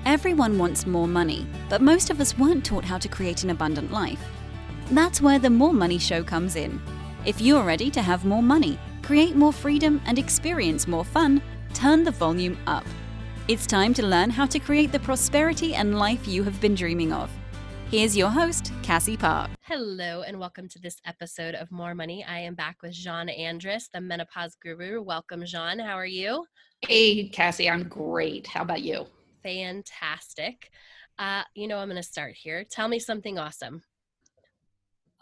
Everyone wants more money, but most of us weren't taught how to create an abundant life. That's where the More Money Show comes in. If you're ready to have more money, create more freedom, and experience more fun, turn the volume up. It's time to learn how to create the prosperity and life you have been dreaming of. Here's your host, Cassie Park. Hello, and welcome to this episode of More Money. I am back with Jeanne, the menopause guru. Welcome, Jeanne. How are you? Hey, Cassie, I'm great. How about you? Fantastic. I'm going to start here. Tell me something awesome.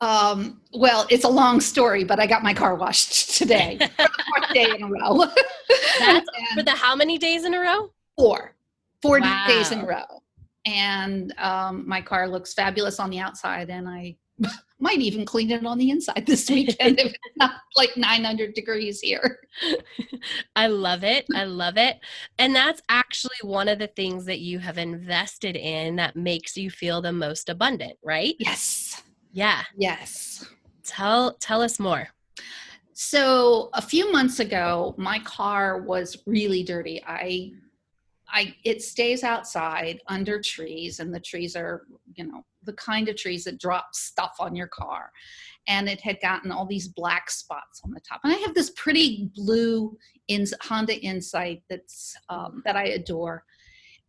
Well, it's a long story, but I got my car washed today. For the fourth day in a row. That's for the how many days in a row? Four Wow. days in a row. And my car looks fabulous on the outside, and I might even clean it on the inside this weekend if it's not like 900 degrees here. I love it. I love it. And that's actually one of the things that you have invested in that makes you feel the most abundant, right? Yes. Yeah. Yes. Tell us more. So a few months ago, my car was really dirty. It stays outside under trees, and the trees are, the kind of trees that drop stuff on your car. And it had gotten all these black spots on the top. And I have this pretty blue Honda Insight that's that I adore.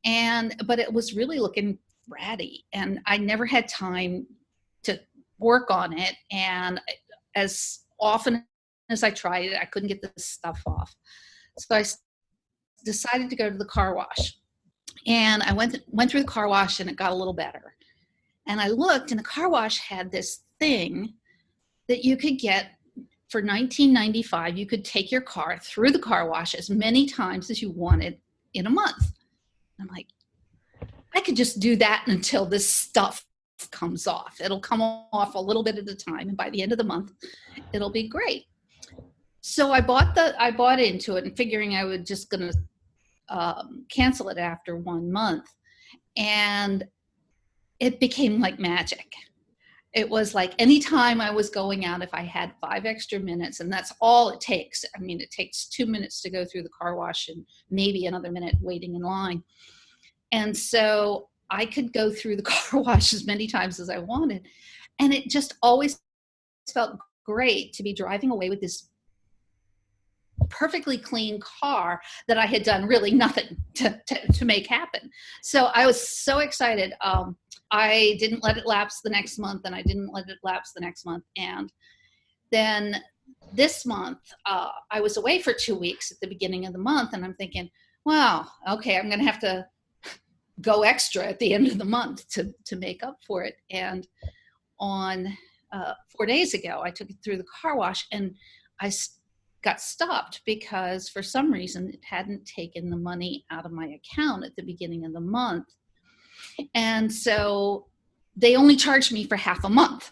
But it was really looking ratty, and I never had time to work on it. And as often as I tried it, I couldn't get this stuff off. So I decided to go to the car wash, and I went through the car wash, and it got a little better. And I looked, and the car wash had this thing that you could get for $19.95. You could take your car through the car wash as many times as you wanted in a month. I'm like, I could just do that until this stuff comes off. It'll come off a little bit at a time, and by the end of the month, it'll be great. So I bought into it, and figuring I was just going to cancel it after 1 month, and it became like magic. It was like anytime I was going out, if I had 5 extra minutes, and that's all it takes. I mean, it takes 2 minutes to go through the car wash and maybe another minute waiting in line. And so I could go through the car wash as many times as I wanted. And it just always felt great to be driving away with this perfectly clean car that I had done really nothing to make happen. So I was so excited. I didn't let it lapse the next month, and I didn't let it lapse the next month. And then this month, I was away for 2 weeks at the beginning of the month, and I'm thinking, wow, okay, I'm going to have to go extra at the end of the month to make up for it. And on 4 days ago, I took it through the car wash, and I got stopped because for some reason it hadn't taken the money out of my account at the beginning of the month. And so they only charged me for half a month.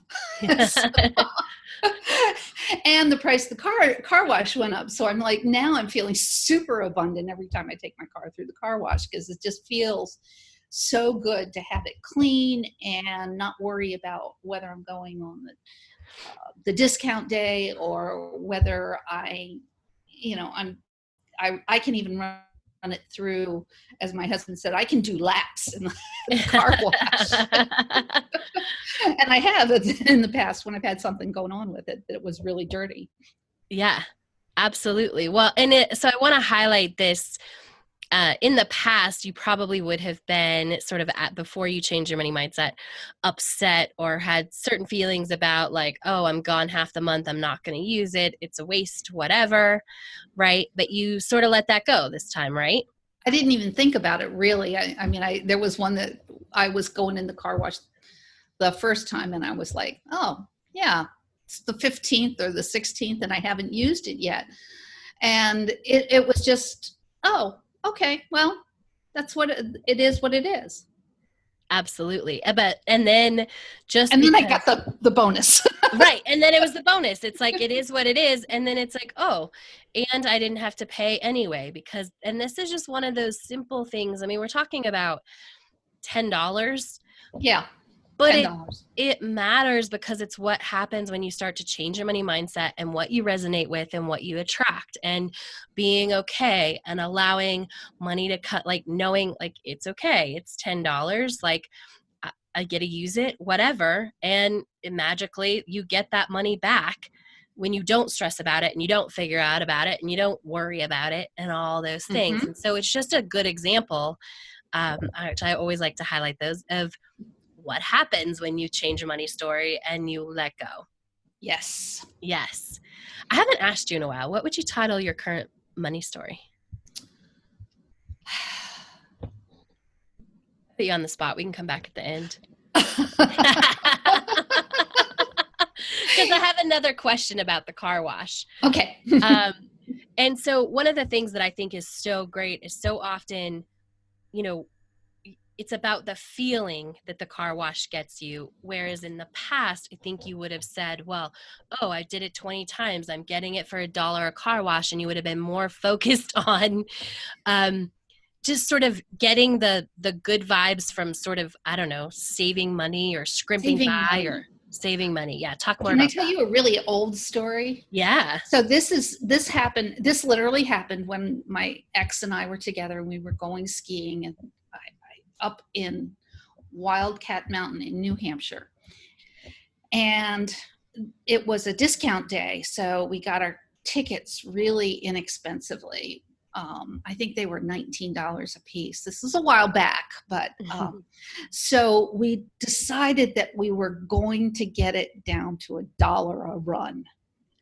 And the price of the car wash went up. So I'm like, now I'm feeling super abundant every time I take my car through the car wash, because it just feels so good to have it clean and not worry about whether I'm going on the discount day, or whether I can even run it through, as my husband said, I can do laps in the car wash. And I have in the past when I've had something going on with it that was really dirty. Yeah, absolutely. Well, so I want to highlight this. In the past, you probably would have been sort of before you changed your money mindset, upset or had certain feelings about like, oh, I'm gone half the month, I'm not going to use it, it's a waste, whatever, right? But you sort of let that go this time, right? I didn't even think about it really. There was one that I was going in the car wash the first time, and I was like, oh yeah, it's the 15th or the 16th, and I haven't used it yet. And it was just, oh, okay, well, that's what it is. What it is. Absolutely. And then I got the bonus. Right. And then it was the bonus. It's like, it is what it is. And then it's like, oh, and I didn't have to pay anyway, and this is just one of those simple things. I mean, we're talking about $10. Yeah. But $10. it matters because it's what happens when you start to change your money mindset and what you resonate with and what you attract, and being okay and allowing money to cut, like knowing like it's okay. It's $10. Like I get to use it, whatever. And magically you get that money back when you don't stress about it and you don't figure out about it and you don't worry about it and all those things. Mm-hmm. And so it's just a good example, which I always like to highlight those, of what happens when you change your money story and you let go. Yes. Yes. I haven't asked you in a while. What would you title your current money story? Put you on the spot. We can come back at the end. Because I have another question about the car wash. Okay. And so one of the things that I think is so great is so often, you know, it's about the feeling that the car wash gets you. Whereas in the past, I think you would have said, well, oh, I did it 20 times. I'm getting it for $1 a car wash. And you would have been more focused on just sort of getting the good vibes from sort of, I don't know, saving money or scrimping Saving by money. or saving money. Yeah. Talk more Can I about tell that. you a really old story? Yeah. So this literally happened when my ex and I were together and we were going skiing and up in Wildcat Mountain in New Hampshire. And it was a discount day, so we got our tickets really inexpensively. I think they were $19 a piece. This was a while back, but so we decided that we were going to get it down to $1 a run.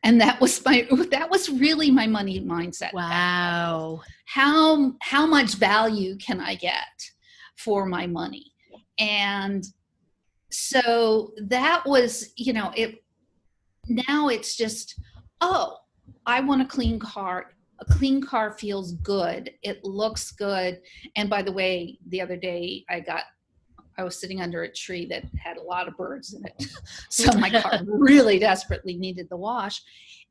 And that was really my money mindset. Wow. How much value can I get for my money? And so that was, now it's just, oh, I want a clean car. A clean car feels good. It looks good. And by the way, the other day I was sitting under a tree that had a lot of birds in it. So my car really desperately needed the wash.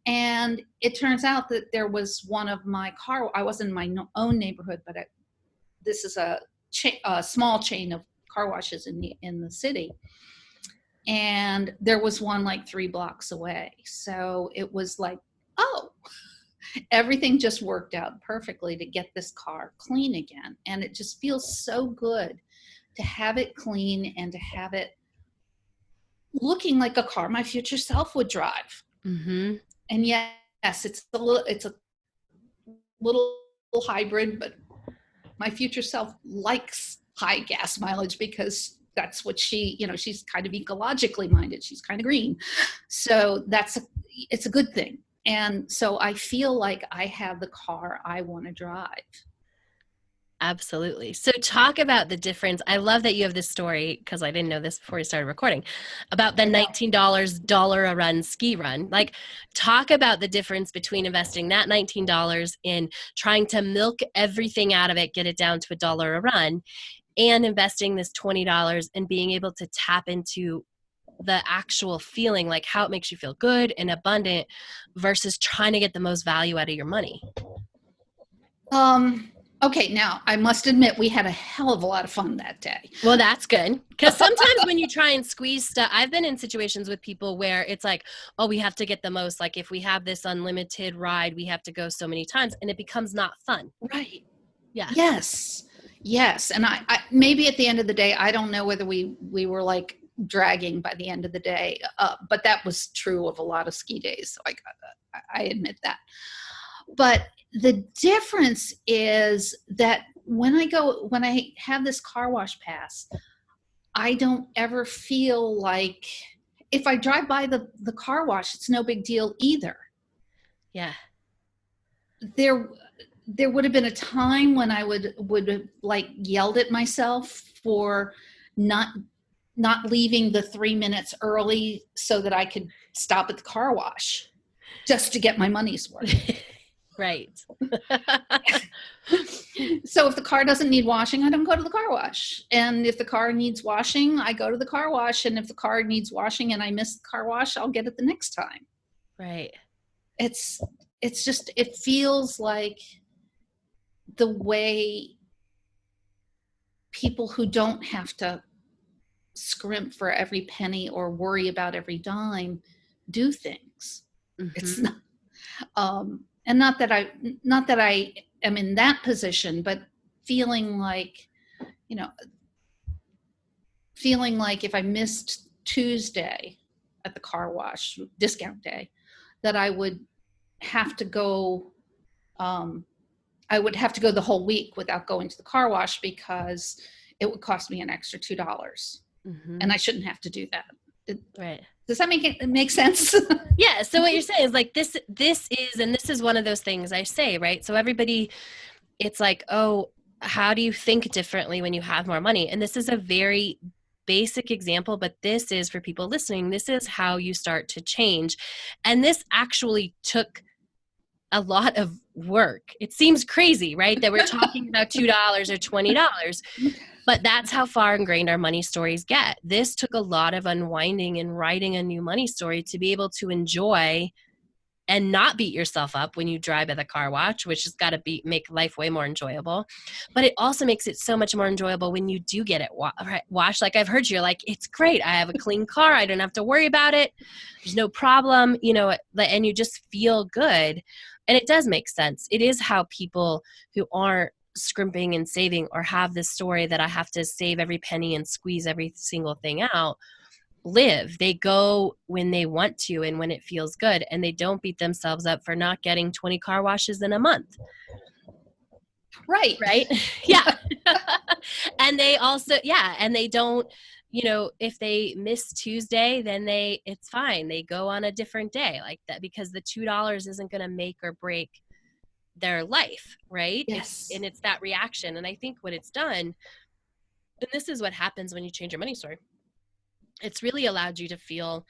And it turns out that there was one of my I was in my own neighborhood, but this is a small chain of car washes in the city. And there was one like 3 blocks away. So it was like, oh, everything just worked out perfectly to get this car clean again. And it just feels so good to have it clean and to have it looking like a car my future self would drive. Mm-hmm. And yes, it's a little hybrid, but my future self likes high gas mileage because that's what she's kind of ecologically minded. She's kind of green. So it's a good thing. And so I feel like I have the car I want to drive. Absolutely. So talk about the difference. I love that you have this story, because I didn't know this before we started recording, about the $19 a run ski run. Like, talk about the difference between investing that $19 in trying to milk everything out of it, get it down to $1 a run, and investing this $20 and being able to tap into the actual feeling, like how it makes you feel good and abundant versus trying to get the most value out of your money. Okay, now I must admit we had a hell of a lot of fun that day. Well, that's good. Because sometimes when you try and squeeze stuff, I've been in situations with people where it's like, oh, we have to get the most. Like if we have this unlimited ride, we have to go so many times, and it becomes not fun. Right. Yeah. Yes. And I maybe at the end of the day, I don't know whether we were like dragging by the end of the day, but that was true of a lot of ski days. So I admit that. But the difference is that when I have this car wash pass, I don't ever feel like, if I drive by the car wash, it's no big deal either. Yeah. There would have been a time when I would have like yelled at myself for not leaving the 3 minutes early so that I could stop at the car wash just to get my money's worth. Right. So if the car doesn't need washing, I don't go to the car wash. And if the car needs washing, I go to the car wash. And if the car needs washing and I miss the car wash, I'll get it the next time. Right. It's just, it feels like the way people who don't have to scrimp for every penny or worry about every dime do things. It's not, and not that I am in that position, but feeling like, you know, feeling like if I missed Tuesday at the car wash, discount day, that I would have to go, I would have to go the whole week without going to the car wash because it would cost me an extra $2. And I shouldn't have to do that. Right. Does that make sense? Yeah. So what you're saying is like this is one of those things I say, right? So everybody, it's like, oh, how do you think differently when you have more money? And this is a very basic example, but this is for people listening. This is how you start to change. And this actually took a lot of work. It seems crazy, right? That we're talking about $2 or $20, but that's how far ingrained our money stories get. This took a lot of unwinding and writing a new money story to be able to enjoy and not beat yourself up when you drive at the car wash, which has got to make life way more enjoyable. But it also makes it so much more enjoyable when you do get it washed. Like I've heard you're like, it's great. I have a clean car. I don't have to worry about it. There's no problem, you know, and you just feel good. And it does make sense. It is how people who aren't scrimping and saving or have this story that I have to save every penny and squeeze every single thing out live. They go when they want to and when it feels good, and they don't beat themselves up for not getting 20 car washes in a month. Right. Yeah. And they also, and they don't, you know, if they miss Tuesday, then it's fine. They go on a different day like that because the $2 isn't going to make or break their life, right? Yes. It's that reaction. And I think what it's done, and this is what happens when you change your money story, it's really allowed you to feel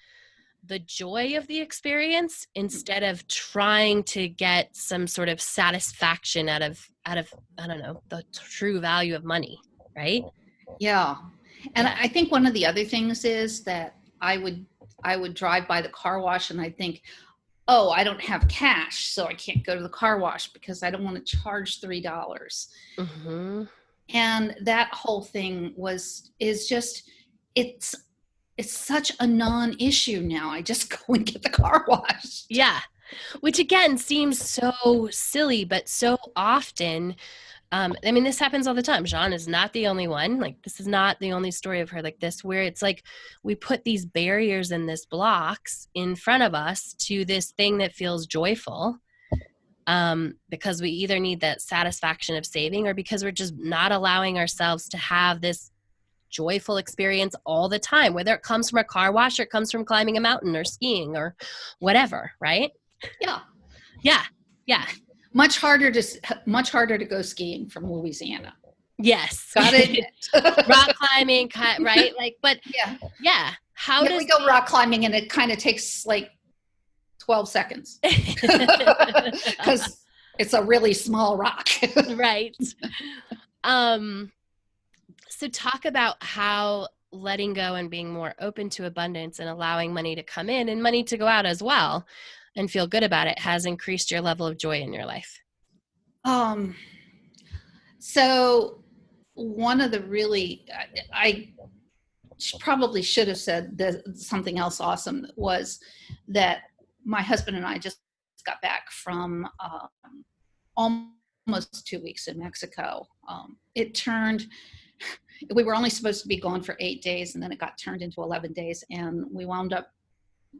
the joy of the experience instead of trying to get some sort of satisfaction out of I don't know, the true value of money, right? Yeah. And I think one of the other things is that I would drive by the car wash and I think, oh, I don't have cash, so I can't go to the car wash because I don't want to charge $3. And that whole thing it's such a non-issue now. I just go and get the car washed. Yeah. Which again seems so silly, but so often, I mean, this happens all the time. Jeanne is not the only one. Like, this is not the only story of her like this, where it's like we put these barriers and this blocks in front of us to this thing that feels joyful, because we either need that satisfaction of saving or because we're just not allowing ourselves to have this joyful experience all the time, whether it comes from a car wash or it comes from climbing a mountain or skiing or whatever, right? Yeah. Much harder to go skiing from Louisiana. Yes. Got it. Rock climbing, right? Like, but yeah. How does we go rock climbing and it kind of takes like 12 seconds because it's a really small rock. Right. So talk about how letting go and being more open to abundance and allowing money to come in and money to go out as well and feel good about it has increased your level of joy in your life. So one of the really, I probably should have said something else awesome was that my husband and I just got back from almost 2 weeks in Mexico. We were only supposed to be gone for 8 days, and then it got turned into 11 days, and we wound up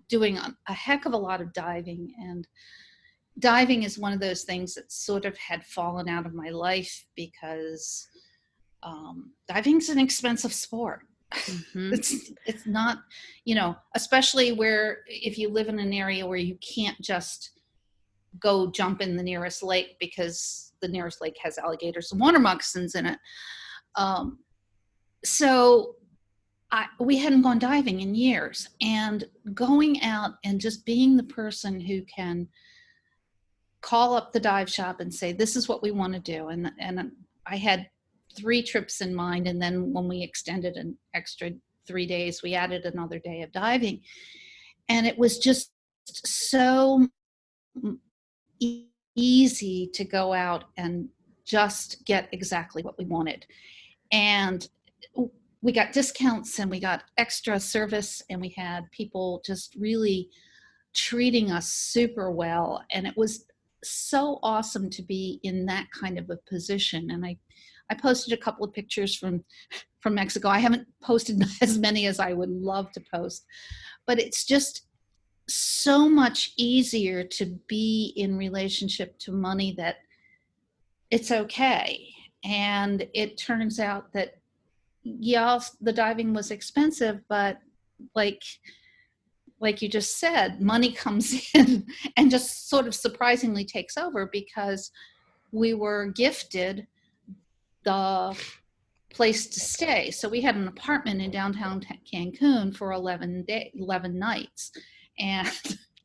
doing a heck of a lot of diving. And diving is one of those things that sort of had fallen out of my life because diving's an expensive sport. It's not, especially where if you live in an area where you can't just go jump in the nearest lake because the nearest lake has alligators and water moccasins in it. So we hadn't gone diving in years, and going out and just being the person who can call up the dive shop and say, this is what we want to do. And I had 3 trips in mind. And then when we extended an extra 3 days, we added another day of diving. And it was just so easy to go out and just get exactly what we wanted. And we got discounts and we got extra service, and we had people just really treating us super well. And it was so awesome to be in that kind of a position. And I posted a couple of pictures from Mexico. I haven't posted as many as I would love to post, but it's just so much easier to be in relationship to money that it's okay. And it turns out that, yeah, the diving was expensive, but like you just said, money comes in and just sort of surprisingly takes over, because we were gifted the place to stay. So we had an apartment in downtown Cancun for 11 nights, and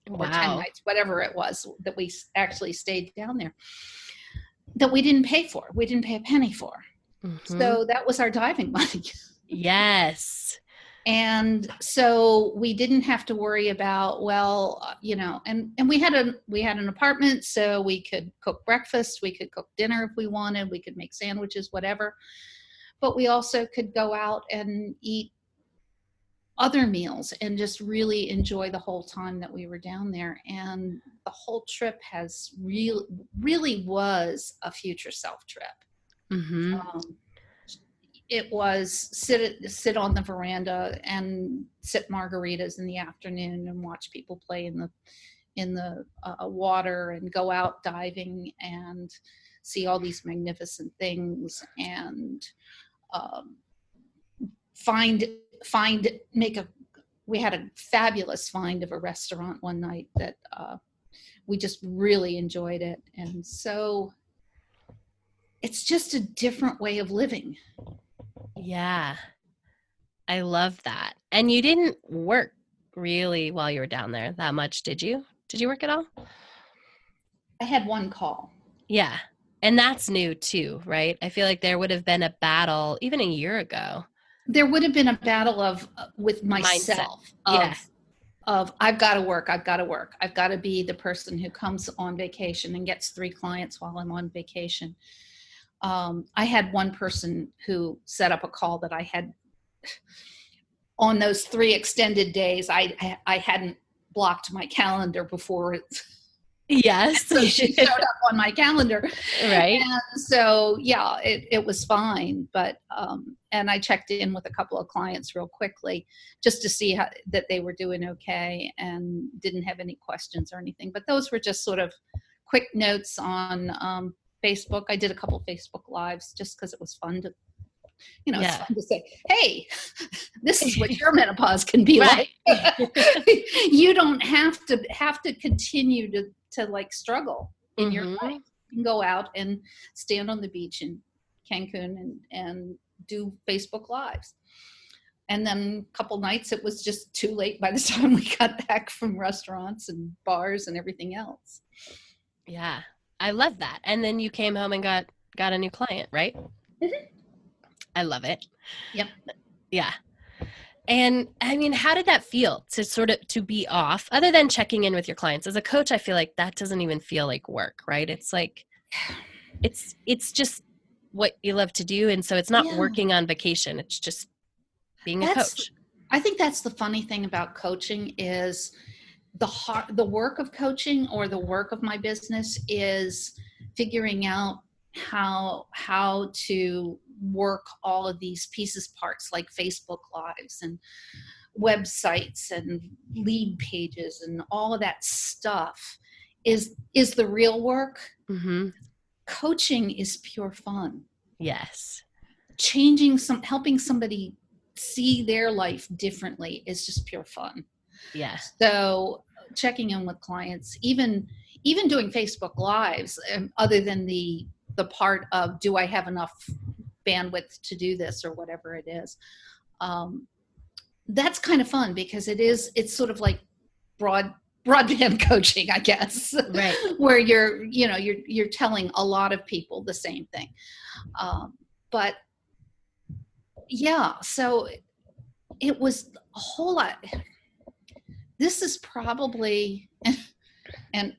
or 10 nights, whatever it was that we actually stayed down there, that we didn't pay for. We didn't pay a penny for. Mm-hmm. So that was our diving money. Yes. And so we didn't have to worry about, and we had an apartment, so we could cook breakfast, we could cook dinner if we wanted, we could make sandwiches, whatever. But we also could go out and eat other meals and just really enjoy the whole time that we were down there. And the whole trip has really was a future self trip. Mm-hmm. It was sit on the veranda and sip margaritas in the afternoon and watch people play in the water, and go out diving and see all these magnificent things, and we had a fabulous find of a restaurant one night that we just really enjoyed it. And so it's just a different way of living. Yeah. I love that. And you didn't work really while you were down there that much, did you? Did you work at all? I had one call. Yeah. And that's new too, right? I feel like there would have been a battle even a year ago. There would have been a battle with myself. Of I've got to work. I've got to be the person who comes on vacation and gets 3 clients while I'm on vacation. I had one person who set up a call that I had on those 3 extended days. I hadn't blocked my calendar before. Yes. So she showed up on my calendar. Right. And so, yeah, it was fine. But, and I checked in with a couple of clients real quickly just to see that they were doing okay and didn't have any questions or anything. But those were just sort of quick notes on Facebook. I did a couple of Facebook Lives just because it was fun to, it's fun to say, hey, this is what your menopause can be like. You don't have to continue to like struggle in your life. You can go out and stand on the beach in Cancun and do Facebook Lives. And then a couple nights it was just too late by the time we got back from restaurants and bars and everything else. Yeah. I love that. And then you came home and got a new client, right? Mm-hmm. I love it. Yep. Yeah. And I mean, how did that feel to be off, other than checking in with your clients? As a coach, I feel like that doesn't even feel like work, right? It's like, it's just what you love to do. And so it's not working on vacation. It's just being a coach. I think that's the funny thing about coaching is the work of coaching, or the work of my business, is figuring out how to work all of these parts like Facebook Lives and websites and lead pages and all of that stuff is the real work. Mm-hmm. Coaching is pure fun. Yes. Helping somebody see their life differently is just pure fun. Yeah. So checking in with clients, even doing Facebook Lives, other than the part of, do I have enough bandwidth to do this or whatever it is, that's kind of fun, because it's sort of like broadband coaching, I guess, right? Where you're telling a lot of people the same thing, but yeah, so it was a whole lot. This is probably, and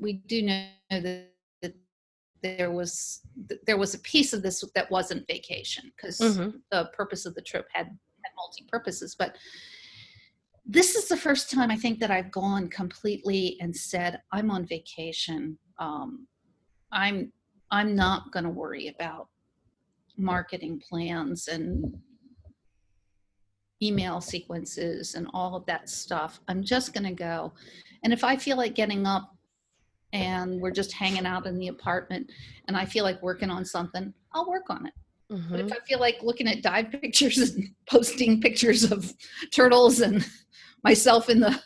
we do know that there was a piece of this that wasn't vacation, because the purpose of the trip had multi-purposes. But this is the first time I think that I've gone completely and said, I'm on vacation. I'm not going to worry about marketing plans and email sequences and all of that stuff. I'm just going to go. And if I feel like getting up and we're just hanging out in the apartment and I feel like working on something, I'll work on it. But if I feel like looking at dive pictures and posting pictures of turtles and myself in the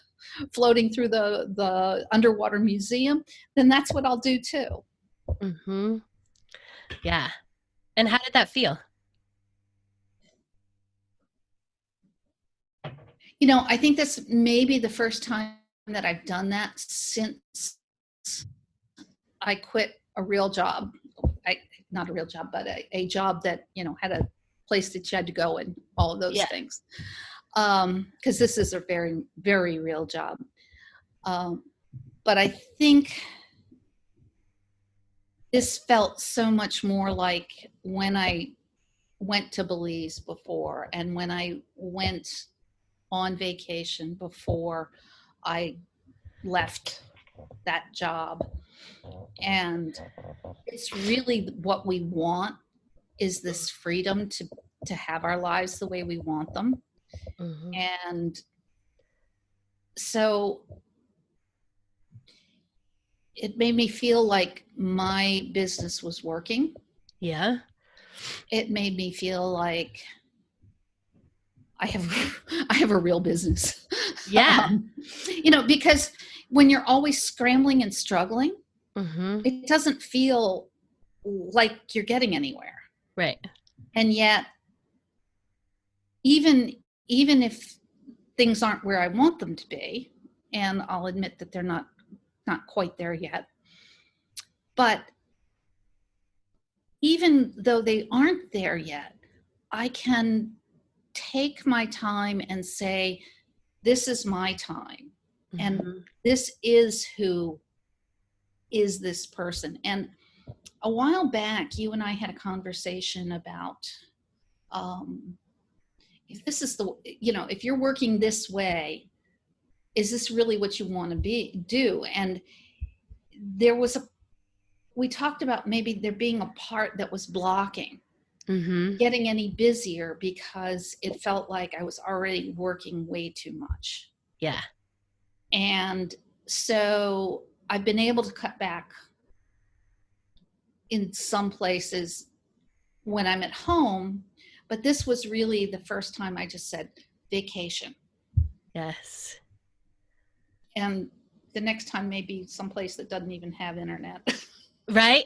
floating through the underwater museum, then that's what I'll do too. Yeah. And how did that feel? You know, I think that's maybe the first time that I've done that since I quit a real job. Not a real job, but a job that, you know, had a place that you had to go and all of those things. Because this is a very, very real job. But I think this felt so much more like when I went to Belize before, and when I went on vacation before I left that job. And it's really what we want, is this freedom to have our lives the way we want them. And so it made me feel like my business was working. Yeah. It made me feel like I have a real business. Yeah. You know, because when you're always scrambling and struggling, it doesn't feel like you're getting anywhere. Right. And yet, even if things aren't where I want them to be, and I'll admit that they're not quite there yet, but even though they aren't there yet, I can take my time and say, this is my time. And this is who is this person. And a while back, you and I had a conversation about, if this is if you're working this way, is this really what you want to do? And we talked about maybe there being a part that was blocking getting any busier, because it felt like I was already working way too much. Yeah. And so I've been able to cut back in some places when I'm at home, but this was really the first time I just said vacation. Yes. And the next time maybe someplace that doesn't even have internet. Right?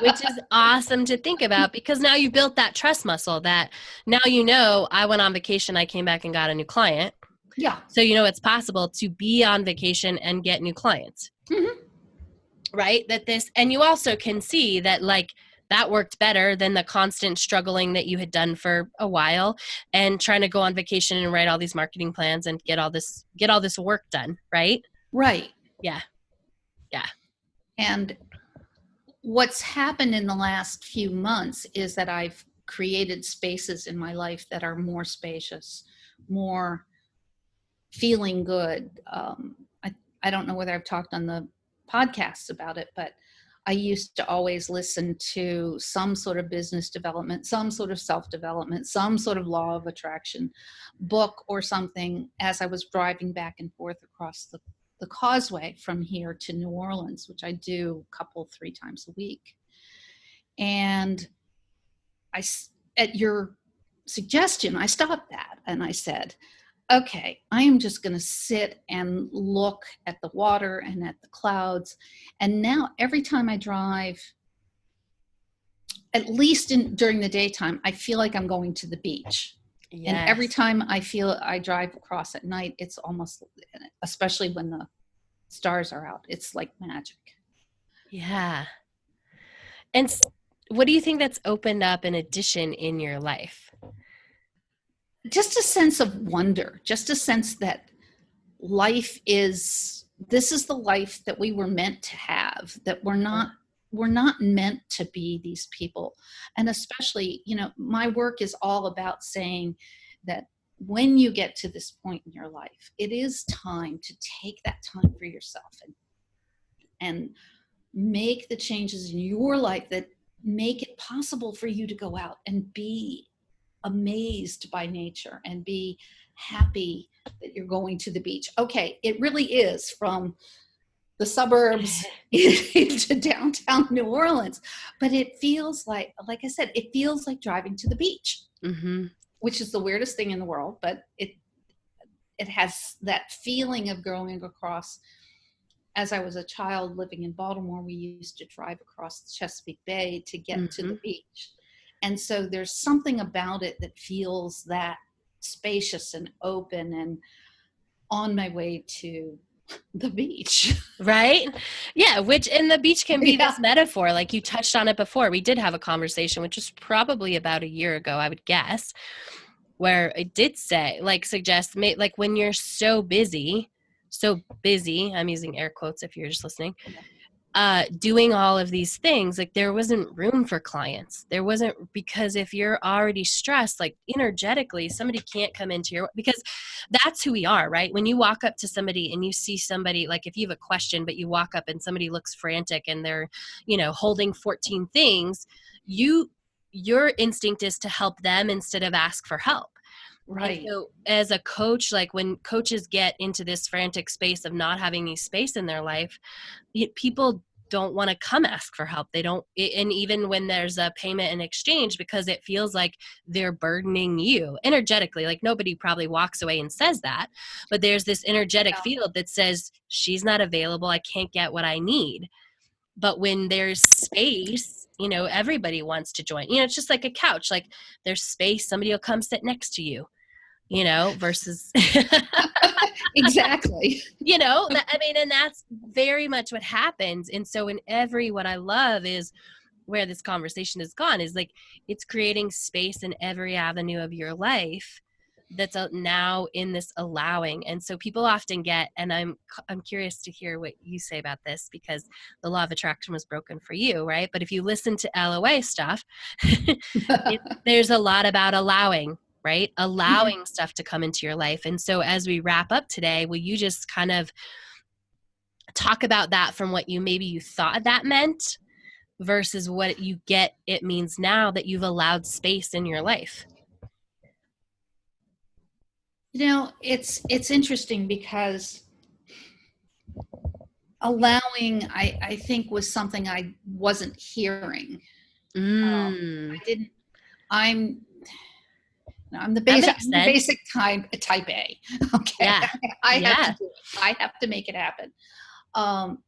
Which is awesome to think about, because now you built that trust muscle that now, I went on vacation, I came back and got a new client. Yeah. So, it's possible to be on vacation and get new clients. Right? And you also can see that that worked better than the constant struggling that you had done for a while and trying to go on vacation and write all these marketing plans and get all this work done. Right? Right. Yeah. Yeah. And what's happened in the last few months is that I've created spaces in my life that are more spacious, more feeling good. I don't know whether I've talked on the podcasts about it, but I used to always listen to some sort of business development, some sort of self-development, some sort of law of attraction book or something as I was driving back and forth across the causeway from here to New Orleans, which I do 3 times a week. And at your suggestion, I stopped that and I said, okay, I am just going to sit and look at the water and at the clouds. And now every time I drive, at least during the daytime, I feel like I'm going to the beach. Yes. And every time I drive across at night, it's almost, especially when the stars are out, it's like magic. Yeah. And what do you think that's opened up in addition in your life? Just a sense of wonder, just a sense that this is the life that we were meant to have, that we're not we're not meant to be these people. And especially, my work is all about saying that when you get to this point in your life, it is time to take that time for yourself and make the changes in your life that make it possible for you to go out and be amazed by nature and be happy that you're going to the beach. Okay, it really is from the suburbs into downtown New Orleans, but it feels like I said, it feels like driving to the beach, which is the weirdest thing in the world, but it has that feeling of going across. As I was a child living in Baltimore, we used to drive across the Chesapeake Bay to get to the beach. And so there's something about it that feels that spacious and open and on my way to the beach. Right? Yeah, and the beach can be this metaphor, like you touched on it before. We did have a conversation, which was probably about a year ago, I would guess, where it did suggest, like when you're so busy, I'm using air quotes if you're just listening, doing all of these things, like there wasn't room for clients. There wasn't, because if you're already stressed, like energetically, somebody can't come into because that's who we are, right? When you walk up to somebody and you see somebody, like if you have a question, but you walk up and somebody looks frantic and they're, holding 14 things, your instinct is to help them instead of ask for help. Right. And so as a coach, like when coaches get into this frantic space of not having any space in their life, people don't want to come ask for help. They don't. And even when there's a payment in exchange, because it feels like they're burdening you energetically, like nobody probably walks away and says that, but there's this energetic field that says she's not available. I can't get what I need. But when there's space, everybody wants to join. It's just like a couch, like there's space, somebody will come sit next to you, versus exactly. And that's very much what happens. And so what I love is where this conversation has gone is like, it's creating space in every avenue of your life that's now in this allowing. And so people often get, and I'm curious to hear what you say about this, because the law of attraction was broken for you, right? But if you listen to LOA stuff, there's a lot about allowing, right? Allowing stuff to come into your life. And so as we wrap up today, will you just kind of talk about that from what you thought that meant versus what you get it means now that you've allowed space in your life? It's interesting because allowing, I think, was something I wasn't hearing. I'm the basic type A. Okay. Yeah. I have to do it. I have to make it happen.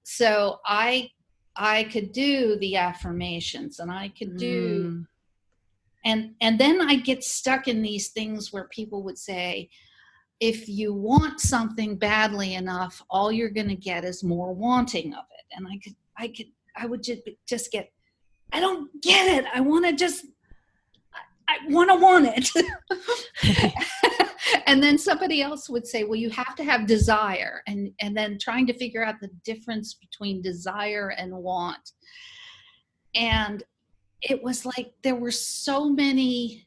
So I could do the affirmations and I could do, and then I get stuck in these things where people would say, if you want something badly enough, all you're going to get is more wanting of it. And I would just get, I don't get it. I want to want it. And then somebody else would say, well, you have to have desire. And then trying to figure out the difference between desire and want. And it was like, there were so many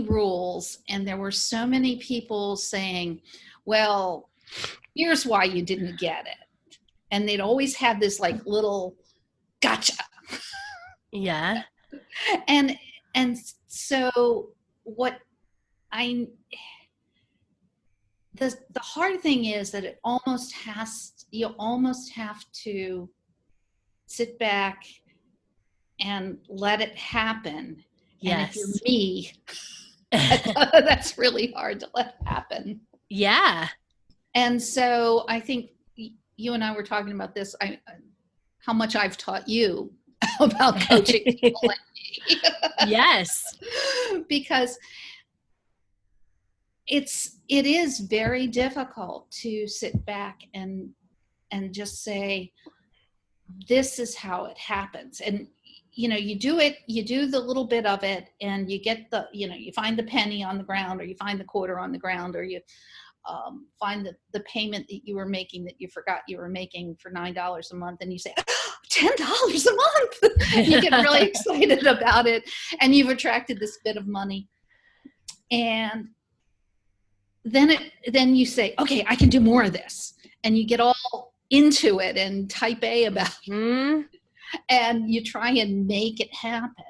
rules, and there were so many people saying, well, here's why you didn't get it. And they'd always have this like little gotcha. Yeah. And so the hard thing is that you almost have to sit back and let it happen. Yes. And if you're me, that's really hard to let happen. Yeah. And so I think you and I were talking about this, how much I've taught you about coaching people like me. Yes. Because it is very difficult to sit back and just say, this is how it happens. And you do the little bit of it, and you get you find the penny on the ground, or you find the quarter on the ground, or find the payment that you were making that you forgot you were making for $9 a month, and you say, $10 a month. You get really excited about it, and you've attracted this bit of money. And then you say, okay, I can do more of this. And you get all into it and type A about it. And you try and make it happen.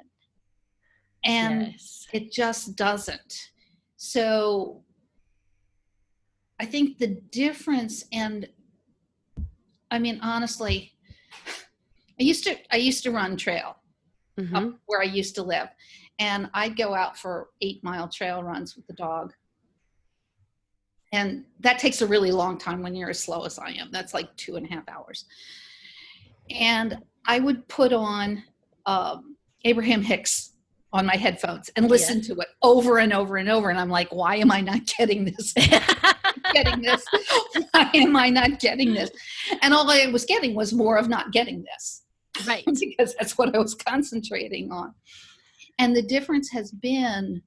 And it just doesn't. So I think the difference, and I mean, honestly, I used to run trail up where I used to live. And I'd go out for 8-mile trail runs with the dog. And that takes a really long time when you're as slow as I am. That's like 2.5 hours. And I would put on Abraham Hicks on my headphones and listen to it over and over and over. And I'm like, why am I not getting this? Why am I not getting this? And all I was getting was more of not getting this. Right. Because that's what I was concentrating on. And the difference has been,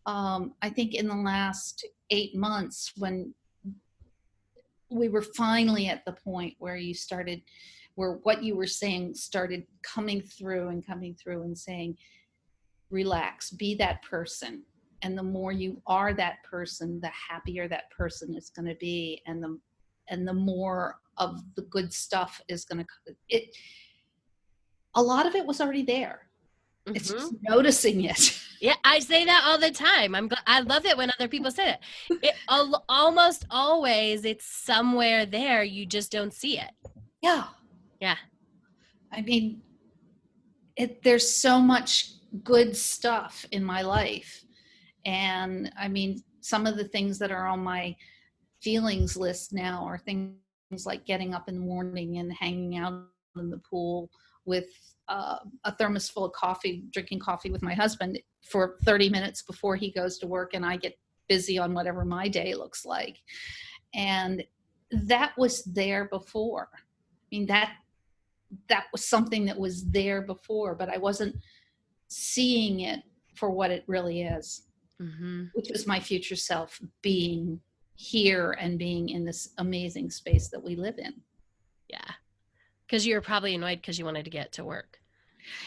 I think in the last 8 months, when we were finally at the point where where what you were saying started coming through and saying, relax, be that person. And the more you are that person, the happier that person is going to be. And the more of the good stuff is going to, a lot of it was already there. It's just noticing it. Yeah, I say that all the time. I love it when other people say it. Almost always, it's somewhere there. You just don't see it. Yeah. Yeah. I mean, there's so much good stuff in my life. And I mean, some of the things that are on my feelings list now are things like getting up in the morning and hanging out in the pool with a thermos full of coffee, drinking coffee with my husband for 30 minutes before he goes to work, and I get busy on whatever my day looks like. And that was there before. I mean, that was something that was there before, but I wasn't seeing it for what it really is, which was my future self being here and being in this amazing space that we live in. Yeah. Because you were probably annoyed because you wanted to get to work.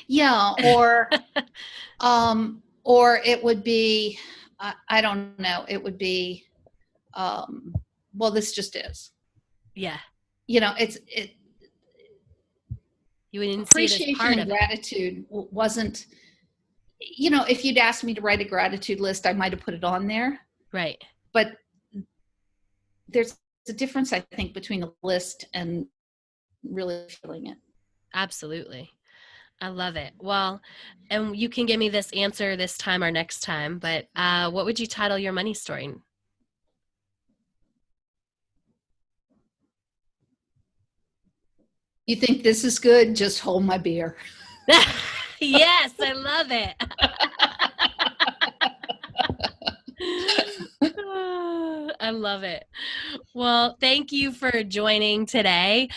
Yeah. Or it would be, I don't know, it would be, well, this just is. Yeah. You know, you wouldn't see it as part appreciation of and gratitude wasn't, you know, if you'd asked me to write a gratitude list, I might have put it on there. Right. But there's a difference, I think, between a list and really feeling it. Absolutely. I love it. Well, and you can give me this answer this time or next time, but what would you title your money story? You think this is good? Just hold my beer. Yes, I love it. I love it. Well, thank you for joining today.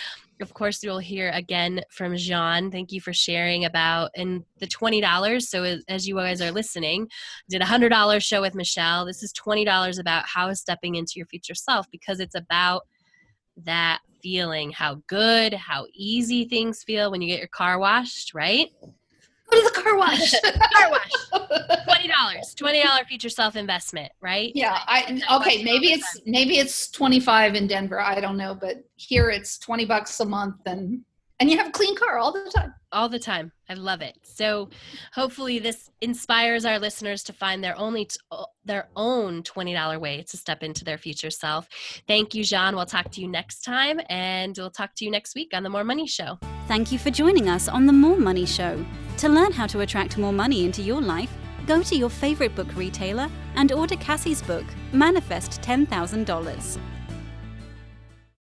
Of course, you'll hear again from Jeanne. Thank you for sharing about and the $20. So as you guys are listening, did a $100 show with Michelle. This is $20 about how stepping into your future self, because it's about that feeling, how good, how easy things feel when you get your car washed, right? Go to the car wash. Car wash. $20 future self investment, right? Yeah. Okay. Maybe it's 25 in Denver. I don't know, but here it's $20 a month, and you have a clean car all the time. All the time. I love it. So hopefully this inspires our listeners to find their own $20 way to step into their future self. Thank you, Jeanne. We'll talk to you next time, and we'll talk to you next week on The More Money Show. Thank you for joining us on The More Money Show. To learn how to attract more money into your life, go to your favorite book retailer and order Cassie's book, Manifest $10,000.